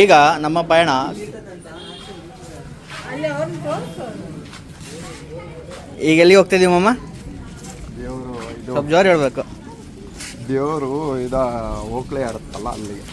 ಈಗ ನಮ್ಮ ಪಯಣ ಈಗ ಎಲ್ಲಿಗೆ ಹೋಗ್ತಿದ್ದೀವಿ ಮಮ್ಮ? ದೇವರು ಸ್ವಲ್ಪ ಜೋರು ಹೇಳ್ಬೇಕು. ದೇವರು ಓಕ್ಲೆ ಆಡುತ್ತಲ್ಲ ಅಲ್ಲಿಗೆ.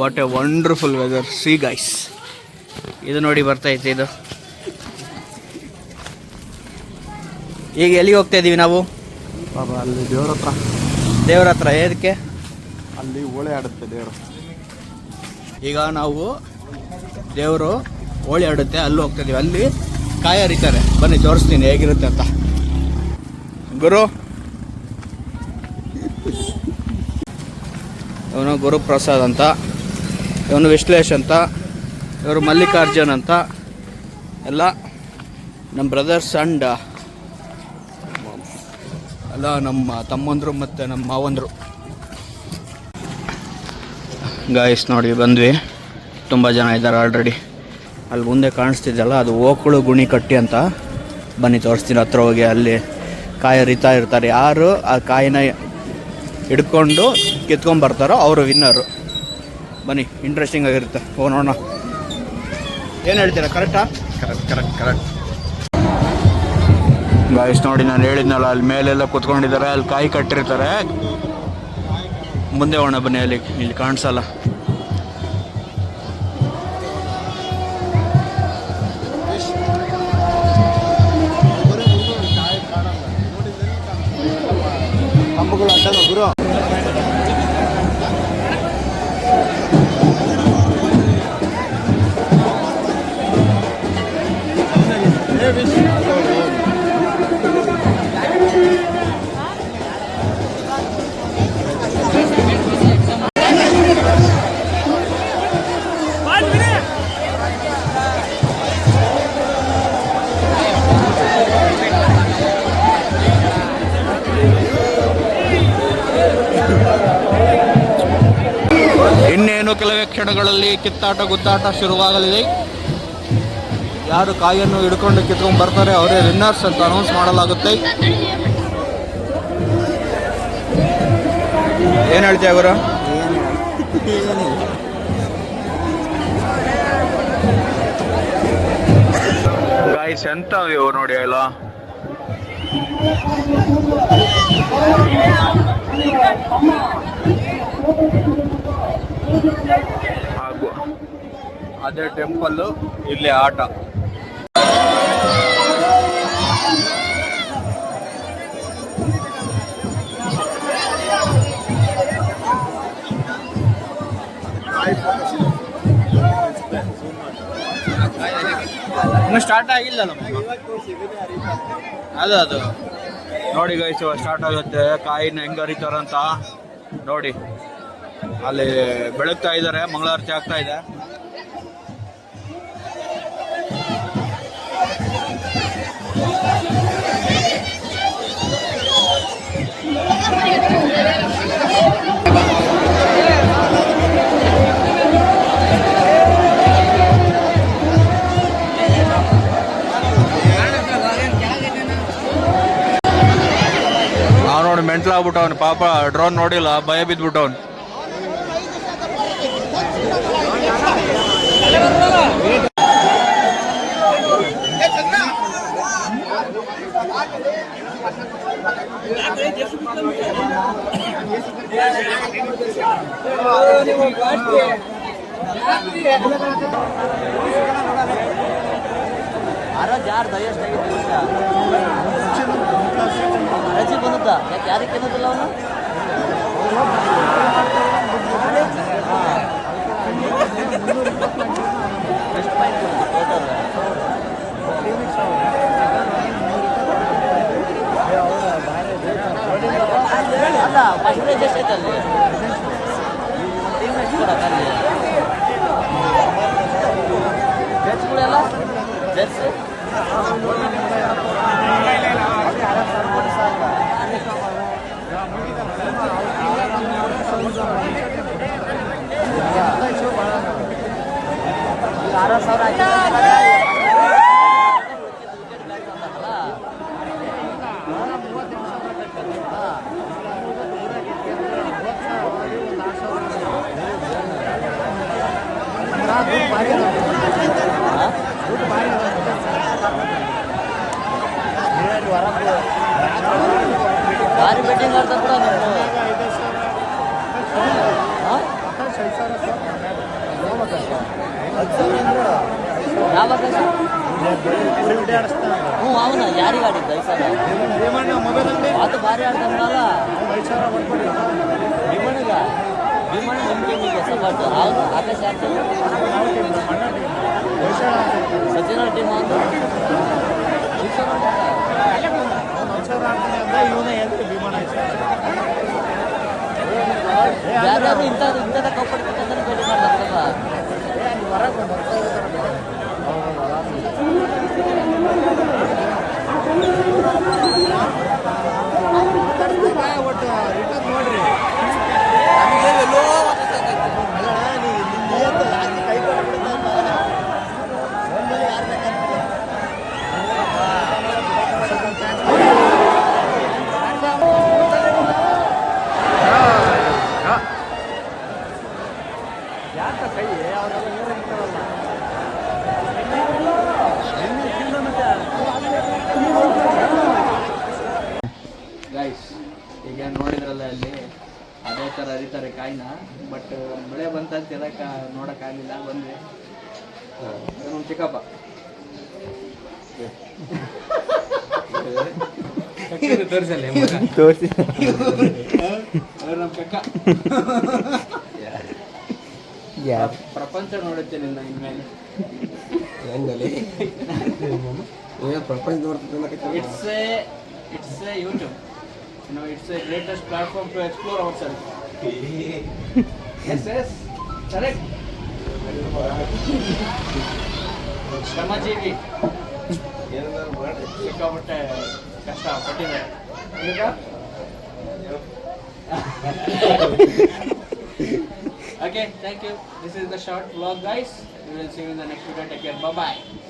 What a wonderful weather. See guys, ಇದು ನೋಡಿ ಬರ್ತೈತೆ ಇದು. ಈಗ ಎಲ್ಲಿಗೆ ಹೋಗ್ತಾ ಇದ್ದೀವಿ ನಾವು? ಅಲ್ಲಿ ದೇವ್ರ ಹತ್ರ. ಏದಕ್ಕೆ? ಅಲ್ಲಿ ಹೋಳಿ ಆಡುತ್ತೆ ದೇವರು. ಈಗ ನಾವು ದೇವರು ಹೋಳಿ ಆಡುತ್ತೆ ಅಲ್ಲಿ ಹೋಗ್ತಾ ಇದೀವಿ. ಅಲ್ಲಿ ಕಾಯಿ ಹರಿತಾರೆ, ಬನ್ನಿ ತೋರಿಸ್ತೀನಿ ಹೇಗಿರುತ್ತೆ ಅಂತ. ಗುರು, ಇವನು ಗುರುಪ್ರಸಾದ್ ಅಂತ, ಇವನು ವಿಶ್ಲೇಷ್ ಅಂತ, ಇವರು ಮಲ್ಲಿಕಾರ್ಜುನ್ ಅಂತ, ಎಲ್ಲ ನಮ್ಮ ಬ್ರದರ್ಸ್ ಆ್ಯಂಡ್ ಎಲ್ಲ ನಮ್ಮ ತಮ್ಮಂದರು ಮತ್ತು ನಮ್ಮ ಮಾವಂದರು. ಗಾಯ್ಸ್ ನೋಡಿ ಬಂದ್ವಿ, ತುಂಬ ಜನ ಇದ್ದಾರೆ ಆಲ್ರೆಡಿ. ಅಲ್ಲಿ ಮುಂದೆ ಕಾಣಿಸ್ತಿದ್ದಲ್ಲ ಅದು ಓಕಳು ಗುಣಿ ಕಟ್ಟಿ ಅಂತ. ಬನ್ನಿ ತೋರಿಸ್ತೀನಿ ಹತ್ರ ಹೋಗಿ. ಅಲ್ಲಿ ಕಾಯಿ ಹರಿತಾ ಇರ್ತಾರೆ. ಯಾರು ಆ ಕಾಯಿನ ಹಿಡ್ಕೊಂಡು ಕಿತ್ಕೊಂಡ್ಬರ್ತಾರೋ ಅವರು ವಿನ್ನರು. ಬನ್ನಿ, ಇಂಟ್ರೆಸ್ಟಿಂಗ್ ಆಗಿರುತ್ತೆ. ನೋಡೋಣ. ಏನು ಹೇಳ್ತೀರಾ? ಕರೆಕ್ಟಾ? ಕರೆಕ್ಟ್. ಗಾಯ್ಸ್ ನೋಡಿ, ನಾನು ಹೇಳಿದ್ನಲ್ಲ ಅಲ್ಲಿ ಮೇಲೆಲ್ಲ ಕೂತ್ಕೊಂಡಿದ್ದಾರೆ, ಅಲ್ಲಿ ಕಾಯಿ ಕಟ್ಟಿರ್ತಾರೆ. ಮುಂದೆ ಹೋಗೋಣ ಬನ್ನಿ, ಇಲ್ಲಿ ಕಾಣಿಸಲ್ಲ. ಗುರು, ಇನ್ನೇನು ಕೆಲವೇ ಕ್ಷಣಗಳಲ್ಲಿ ಕಿತ್ತಾಟ ಗುದ್ದಾಟ ಶುರುವಾಗಲಿದೆ. ಯಾರು ಕಾಯಿಯನ್ನು ಹಿಡ್ಕೊಂಡು ಕಿತ್ಕೊಂಡು ಬರ್ತಾರೆ ಅವರೇ ವಿನ್ನರ್ಸ್ ಅಂತ ಅನೌನ್ಸ್ ಮಾಡಲಾಗುತ್ತೆ. ಏನು ಹೇಳ್ತೀಯ ಗುರು? ಗಾಯ್ಸ್ ಎಂತ ವ್ಯೂ ನೋಡಿ ಅಲ್ಲ. ಹಾಗೂ ಅದೇ ಟೆಂಪಲ್ಲು, ಇಲ್ಲಿ ಆಟ. ಇನ್ನು ಸ್ಟಾರ್ಟ್ ಆಗಿಲ್ಲಲ್ಲ ಅದು ನೋಡಿ ಗೈಸ್, ಸ್ಟಾರ್ಟ್ ಆಗುತ್ತೆ. ಕಾಯಿನ ಹೆಂಗ್ ಹರಿತಾರಂತ ನೋಡಿ. ಅಲ್ಲಿ ಬೆಳಗ್ತಾ ಇದ್ದಾರೆ, ಮಂಗಳಾರತಿ ಆಗ್ತಾ ಇದೆ. ನೋಡಿ ಮೆಂಟ್ಲಾಗ್ಬಿಟ್ಟವನು ಪಾಪ. ಡ್ರೋನ್ ನೋಡಿಲ್ಲ, ಭಯ ಬಿದ್ಬಿಟ್ಟವನು. ಜಾರ್ ದಯಷ್ಟಾಗಿತ್ತು ರಜೆ ಬಂದದ್ದ ಯಾಕೆ ಯಾರಿಗೆ ಏನದಿಲ್ಲ ಅವನು ಎಷ್ಟು ಪಾಯಿಂಟ್ ಟೋಟಲ್ ಖಾಲಿ ಜೆಟ್ಸ್ಗಳೆಲ್ಲ ಜೆಟ್ಸ್ ಭಾರಿ ಬೆಟ್ಟಿಂಗ್ ಆಡ್ತಾರೆ ಕೂಡ ಯಾವ ಹ್ಞೂ ಅವನ ಯಾರಿಗೆ ಆಡಿದ್ದ ಈ ಸಲ ಅದು ಭಾರಿ ಆಡ್ತಾನಲ್ಲ ಭೀಮಣ್ಣಿಗ ಭೀಮಣ್ಣ ನಿಮ್ಮ ಟೀಮಿಗೆ ಸಪೋರ್ಟ್ ಹೌದು ಆಕಾಶ್ ಆಡ್ತಾನೆ ಸಚಿನ್ ಅವ್ರ ಟೀಮ್ ಒಂದು ಯಾರ್ಯಾರು ಇಂಥದ ಕಪ್ಪಡಿರ್ತಕ್ಕಂಥ ಭೇಟಿ ಮಾಡ್ತಾರಲ್ಲ ಒಟ್ಟು ರಿಟರ್ನ್ ನೋಡ್ರಿ ಕೈ ಯಾಕ ಕೈ ಅವರೆಲ್ಲ ನೀರಾಗಿರ್ತಾರಲ್ಲ ಗೈಸ್ ಈಗ ನೋಡಿದ್ರಲ್ಲ ಅಲ್ಲಿ ಅದೇ ಥರ ಅರಿತಾರೆ ಕಾಯಿನ ಬಟ್ ಮಳೆ ಬಂತಂತ ಹೇಳಕ್ಕೆ ನೋಡೋಕ್ಕಾಗಲಿಲ್ಲ ಬಂದ್ವಿ ನಮ್ಮ ಚಿಕ್ಕಪ್ಪ ತೋರಿಸಿ ಅವ್ರು ನಮ್ಮ ಕಕ್ಕ ಪ್ರಪಂಚ ನೋಡುತ್ತೆ ನಿನ್ನ ಇನ್ಮೇಲೆ ಪ್ರಪಂಚ ನೋಡ್ತಿದ್ದ it's a YouTube. You know, it's a greatest platform to explore ourselves. Yes, correct. ಶ್ರಮಜೀವಿ ಸಿಕ್ಕಾಪಟ್ಟೆ ಕಷ್ಟ ಪಟ್ಟಿದ್ದಾರೆ Okay, thank you. This is the short vlog, guys. We will see you in the next video. Take care. Bye bye.